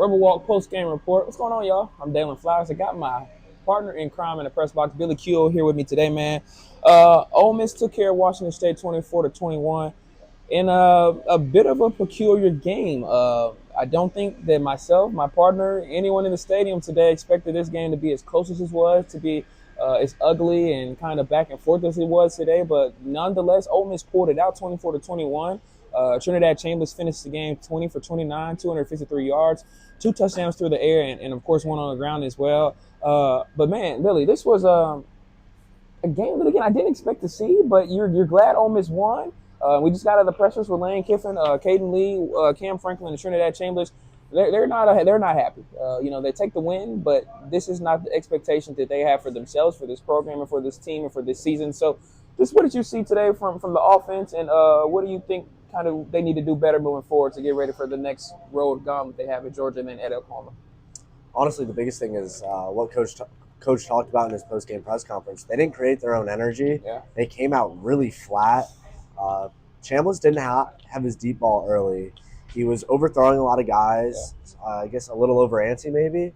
Rebel Walk post-game report. What's going on, y'all? I'm Dalen Flowers. I got my partner in crime in the press box, Billy Q, here with me today, man. Ole Miss took care of Washington State 24-21 in a bit of a peculiar game. I don't think that myself, my partner, anyone in the stadium today expected this game to be as close as it was, to be as ugly and kind of back and forth as it was today. But nonetheless, Ole Miss pulled it out 24-21. Trinidad Chambers finished the game 20 for 29, 253 yards, 2 touchdowns through the air, and of course one on the ground as well. But man, Billy, this was a game that again I didn't expect to see, but you're glad Ole Miss won. We just got out of the pressures with Lane Kiffin, Caden Lee, Cam Franklin, and Trinidad Chambers. They're not happy. They take the win, but this is not the expectation that they have for themselves, for this program, and for this team, and for this season. So, just what did you see today from the offense, and what do you think kind of they need to do better moving forward to get ready for the next road gauntlet they have at Georgia and then at Oklahoma? Honestly, the biggest thing is what Coach talked about in his post-game press conference. They didn't create their own energy. Yeah. They came out really flat. Chambliss didn't have his deep ball early. He was overthrowing a lot of guys, I guess a little over antsy maybe.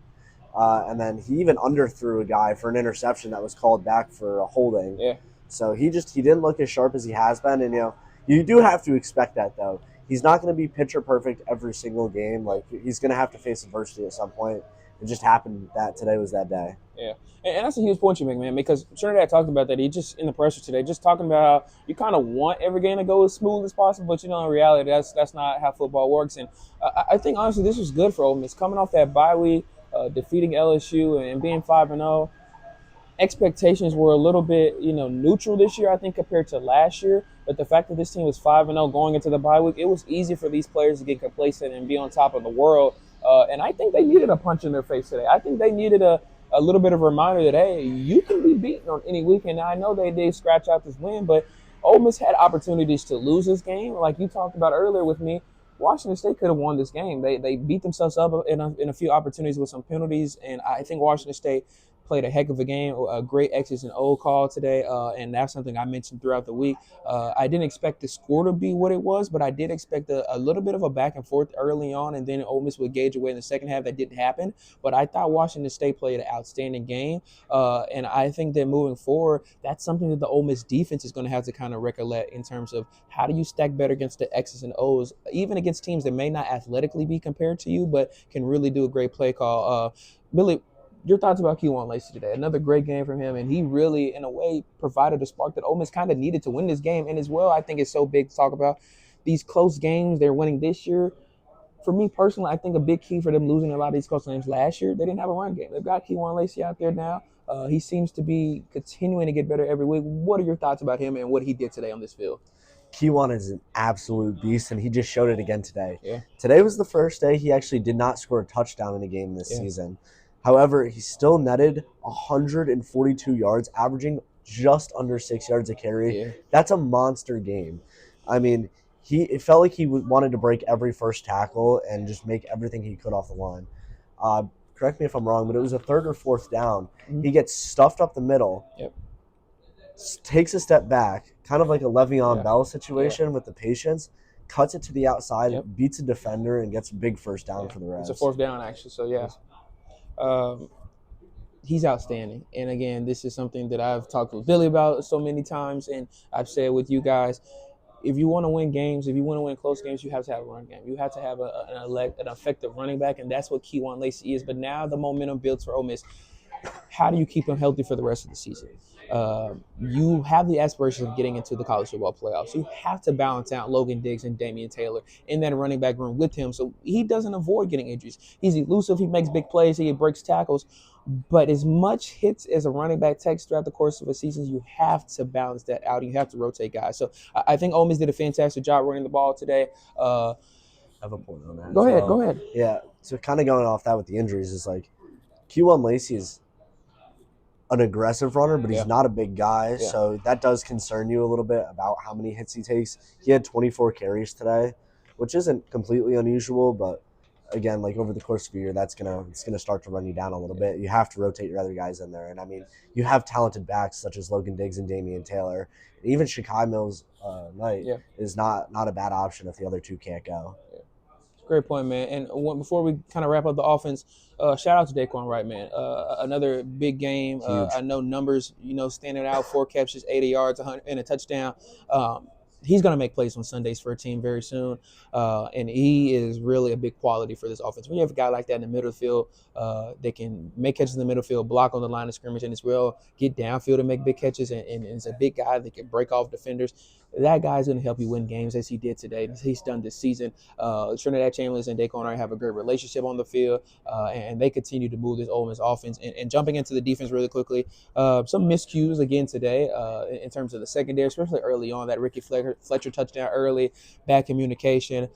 And then he even underthrew a guy for an interception that was called back for a holding. Yeah. So he didn't look as sharp as he has been. And, you do have to expect that, though. He's not going to be pitcher perfect every single game. Like, he's going to have to face adversity at some point. It just happened that today was that day. Yeah, and that's a huge point you make, man, because Trinidad talked about that. He just, in the pressure today, just talking about how you kind of want every game to go as smooth as possible, but, in reality, that's not how football works. And I think, honestly, this was good for Ole Miss. Coming off that bye week, defeating LSU and being 5-0, expectations were a little bit, neutral this year, I think, compared to last year. But the fact that this team was 5-0 going into the bye week, it was easy for these players to get complacent and be on top of the world. And I think they needed a punch in their face today. I think they needed a little bit of a reminder that, hey, you can be beaten on any weekend. Now, I know they did scratch out this win, but Ole Miss had opportunities to lose this game. Like you talked about earlier with me, Washington State could have won this game. They beat themselves up in a few opportunities with some penalties, and I think Washington State played a heck of a game, a great X's and O call today, and that's something I mentioned throughout the week. I didn't expect the score to be what it was, but I did expect a little bit of a back and forth early on, and then Ole Miss would gauge away in the second half. That didn't happen, but I thought Washington State played an outstanding game, and I think that moving forward, that's something that the Ole Miss defense is going to have to kind of recollect in terms of how do you stack better against the X's and O's, even against teams that may not athletically be compared to you, but can really do a great play call. Billy, your thoughts about Kejuan Lacey today? Another great game from him, and he really, in a way, provided a spark that Ole Miss kind of needed to win this game. And as well, I think it's so big to talk about these close games they're winning this year. For me personally, I think a big key for them losing a lot of these close games last year, they didn't have a run game. They've got Kejuan Lacey out there now. He seems to be continuing to get better every week. What are your thoughts about him and what he did today on this field? Kejuan is an absolute beast, and he just showed it again today. Yeah. Today was the first day he actually did not score a touchdown in a game this season. However, he still netted 142 yards, averaging just under 6 yards a carry. Yeah. That's a monster game. I mean, it felt like he wanted to break every first tackle and just make everything he could off the line. Correct me if I'm wrong, but it was a third or fourth down. Mm-hmm. He gets stuffed up the middle, takes a step back, kind of like a Le'Veon Bell situation with the patience, cuts it to the outside, beats a defender, and gets a big first down for the Reds. It's a fourth down, actually, so yeah. He's outstanding. And again, this is something that I've talked with Billy about so many times, and I've said with you guys, if you want to win games, if you want to win close games, you have to have a run game. You have to have an effective running back, and that's what Kejuan Lacey is. But now the momentum builds for Ole Miss. How do you keep him healthy for the rest of the season? You have the aspirations of getting into the college football playoffs. You have to balance out Logan Diggs and Damian Taylor in that running back room with him so he doesn't avoid getting injuries. He's elusive. He makes big plays. He breaks tackles. But as much hits as a running back takes throughout the course of a season, you have to balance that out. You have to rotate guys. So I think Ole Miss did a fantastic job running the ball today. I have a point on that. Go ahead. Yeah, so kind of going off that with the injuries is like Kejuan Lacey is an aggressive runner, but he's not a big guy, so that does concern you a little bit about how many hits he takes. He had 24 carries today, which isn't completely unusual, but again, like over the course of a year, it's gonna start to run you down a little bit. You have to rotate your other guys in there, and I mean, you have talented backs such as Logan Diggs and Damian Taylor. And even Shakai Mills Knight is not a bad option if the other two can't go. Great point, man. And before we kind of wrap up the offense, shout out to Daquan Wright, man. Another big game. Huge. I know numbers, standing out: 4 catches, 80 yards, 100, and a touchdown. He's going to make plays on Sundays for a team very soon, and he is really a big quality for this offense. When you have a guy like that in the middle of the field, that can make catches in the middle field, block on the line of scrimmage, and as well get downfield and make big catches, and is a big guy that can break off defenders. That guy's going to help you win games as he did today. He's done this season. Trinidad Chambers and Daquan Wright have a great relationship on the field, and they continue to move this Ole Miss offense. And jumping into the defense really quickly, some miscues again today in terms of the secondary, especially early on. That Ricky Fletcher touchdown early, bad communication,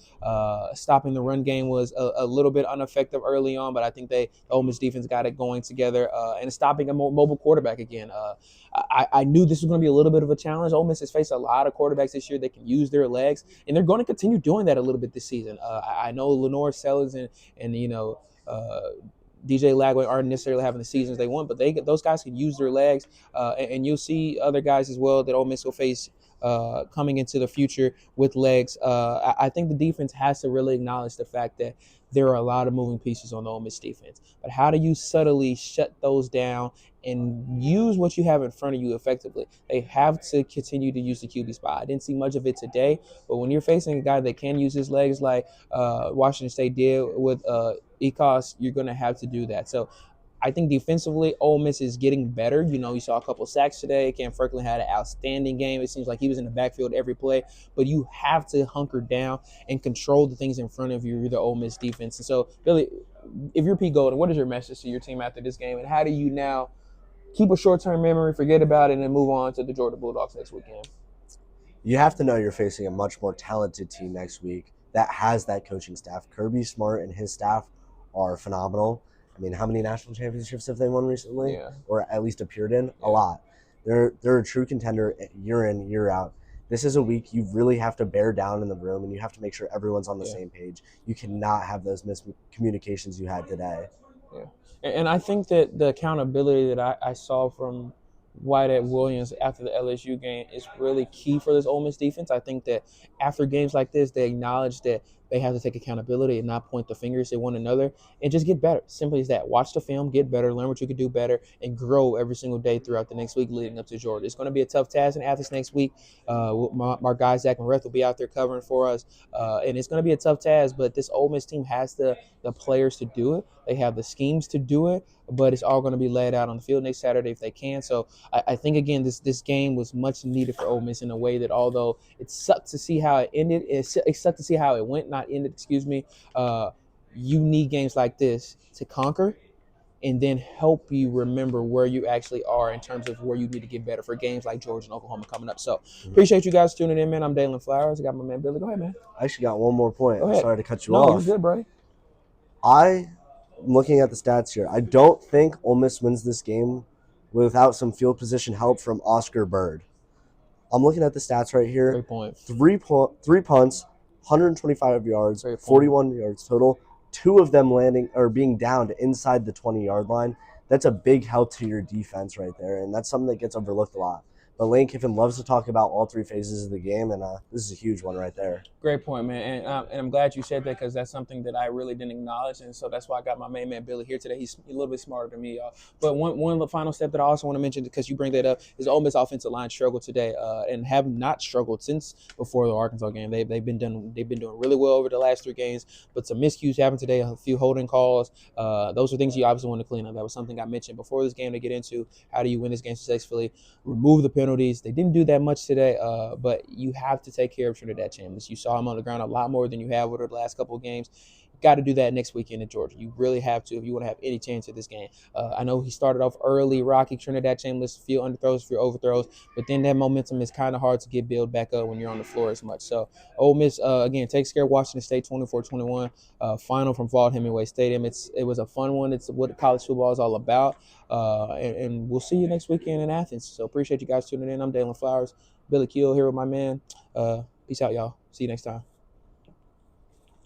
stopping the run game was a little bit ineffective early on, but I think the Ole Miss defense got it going together, and stopping a more mobile quarterback again. I knew this was going to be a little bit of a challenge. Ole Miss has faced a lot of quarterbacks this year that can use their legs, and they're going to continue doing that a little bit this season. I know Lenore Sellers and DJ Lagway aren't necessarily having the seasons they want, but those guys can use their legs, and you'll see other guys as well that Ole Miss will face coming into the future with legs. I think the defense has to really acknowledge the fact that there are a lot of moving pieces on the Ole Miss defense. But how do you subtly shut those down and use what you have in front of you effectively? They have to continue to use the QB spot. I didn't see much of it today, but when you're facing a guy that can use his legs like Washington State did with Ecos, you're going to have to do that. So I think defensively, Ole Miss is getting better. You saw a couple sacks today. Cam Franklin had an outstanding game. It seems like he was in the backfield every play. But you have to hunker down and control the things in front of you, the Ole Miss defense. And so, Billy, if you're Pete Golden, what is your message to your team after this game? And how do you now keep a short-term memory, forget about it, and then move on to the Georgia Bulldogs next weekend? You have to know you're facing a much more talented team next week that has that coaching staff. Kirby Smart and his staff are phenomenal. I mean, how many national championships have they won recently? Yeah. Or at least appeared in? Yeah. A lot. They're a true contender year in, year out. This is a week you really have to bear down in the room, and you have to make sure everyone's on the same page. You cannot have those miscommunications you had today. Yeah. And I think that the accountability that I saw from Whitehead Williams after the LSU game is really key for this Ole Miss defense. I think that after games like this, they acknowledge that they have to take accountability and not point the fingers at one another and just get better. Simply as that. Watch the film, get better, learn what you can do better, and grow every single day throughout the next week leading up to Georgia. It's going to be a tough task in Athens next week. My guy, Zach Moretz, will be out there covering for us, and it's going to be a tough task, but this Ole Miss team has the players to do it. They have the schemes to do it, but it's all going to be laid out on the field next Saturday if they can. So I think, again, this game was much needed for Ole Miss in a way that, although it sucked to see how it ended, it sucked to see how it went, not ended, excuse me. You need games like this to conquer and then help you remember where you actually are in terms of where you need to get better for games like Georgia and Oklahoma coming up. So appreciate you guys tuning in, man. I'm Dalen Flowers. I got my man Billy. Go ahead, man. I actually got one more point. I'm sorry to cut you off. No, you're good, buddy. I'm looking at the stats here. I don't think Ole Miss wins this game without some field position help from Oscar Bird. I'm looking at the stats right here. Great point. Three punts, 125 yards, 41 yards total. 2 of them landing or being downed inside the 20-yard line. That's a big help to your defense right there, and that's something that gets overlooked a lot. But Lane Kiffin loves to talk about all 3 phases of the game, and this is a huge one right there. Great point, man. And I'm glad you said that because that's something that I really didn't acknowledge, and so that's why I got my main man Billy here today. He's a little bit smarter than me, y'all. But one of the final step that I also want to mention, because you bring that up, is Ole Miss offensive line struggled today, and have not struggled since before the Arkansas game. They've been doing really well over the last 3 games, but some miscues happened today, a few holding calls. Those are things you obviously want to clean up. That was something I mentioned before this game to get into. How do you win this game successfully? Remove the penalties. They didn't do that much today, but you have to take care of Trinidad Chambers. You saw him on the ground a lot more than you have over the last couple of games. You got to do that next weekend in Georgia. You really have to if you want to have any chance at this game. I know he started off early, rocky Trinidad Chambers, few underthrows, few overthrows, but then that momentum is kind of hard to get built back up when you're on the floor as much. So Ole Miss, again, takes care of Washington State 24-21, final from Vaught Hemingway Stadium. It was a fun one. It's what college football is all about. And we'll see you next weekend in Athens. So appreciate you guys tuning in. I'm Dalen Flowers. Billy Keel here with my man. Peace out, y'all. See you next time.